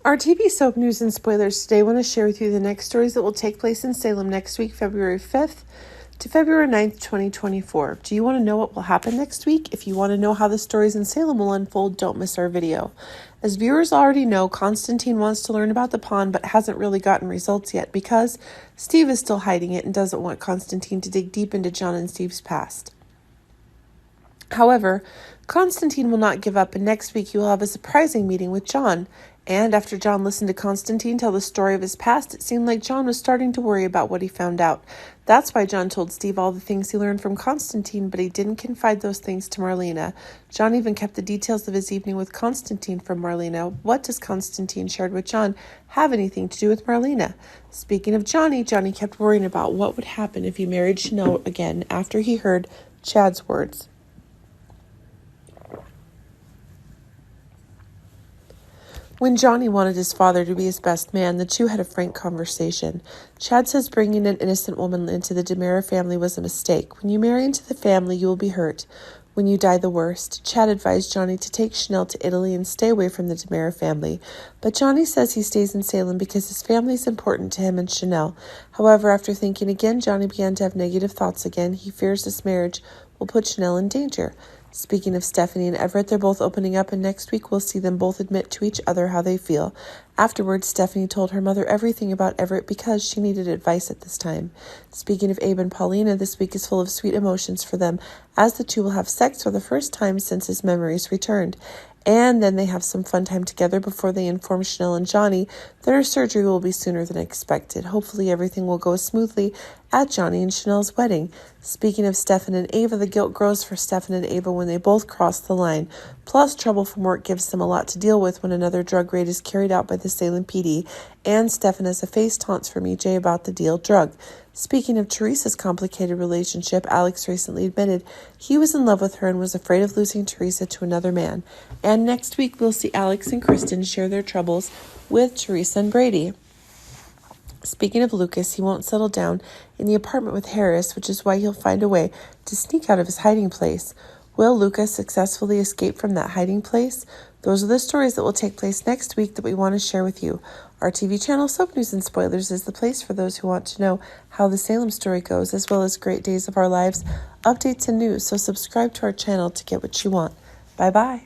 Our TV soap news and spoilers today want to share with you the next stories that will take place in Salem next week, February 5th to February 9th, 2024. Do you want to know what will happen next week? If you want to know how the stories in Salem will unfold, don't miss our video. As viewers already know, Constantine wants to learn about the pawn but hasn't really gotten results yet because Steve is still hiding it and doesn't want Constantine to dig deep into John and Steve's past. However, Constantine will not give up, and next week he will have a surprising meeting with John. And after John listened to Constantine tell the story of his past, it seemed like John was starting to worry about what he found out. That's why John told Steve all the things he learned from Constantine, but he didn't confide those things to Marlena. John even kept the details of his evening with Constantine from Marlena. What does Constantine shared with John have anything to do with Marlena? Speaking of Johnny kept worrying about what would happen if he married Chanel again after he heard Chad's words. When Johnny wanted his father to be his best man, the two had a frank conversation. Chad says bringing an innocent woman into the DiMera family was a mistake. When you marry into the family, you will be hurt. When you die, the worst. Chad advised Johnny to take Chanel to Italy and stay away from the DiMera family. But Johnny says he stays in Salem because his family is important to him and Chanel. However, after thinking again, Johnny began to have negative thoughts again. He fears this marriage will put Chanel in danger. Speaking of Stephanie and Everett, they're both opening up, and next week we'll see them both admit to each other how they feel. Afterwards, Stephanie told her mother everything about Everett because she needed advice at this time. Speaking of Abe and Paulina, this week is full of sweet emotions for them, as the two will have sex for the first time since his memories returned. And then they have some fun time together before they inform Chanel and Johnny that her surgery will be sooner than expected. Hopefully everything will go smoothly at Johnny and Chanel's wedding. Speaking of Stefan and Ava, the guilt grows for Stefan and Ava when they both cross the line. Plus, trouble from work gives them a lot to deal with when another drug raid is carried out by the Salem PD, and Stefan has a face taunts from EJ about the deal drug. Speaking of Teresa's complicated relationship, Alex recently admitted he was in love with her and was afraid of losing Teresa to another man. And next week, we'll see Alex and Kristen share their troubles with Teresa and Brady. Speaking of Lucas, he won't settle down in the apartment with Harris, which is why he'll find a way to sneak out of his hiding place. Will Lucas successfully escape from that hiding place? Those are the stories that will take place next week that we want to share with you. Our TV channel Soap News and Spoilers is the place for those who want to know how the Salem story goes, as well as great days of our lives, updates, and news. So subscribe to our channel to get what you want. Bye-bye.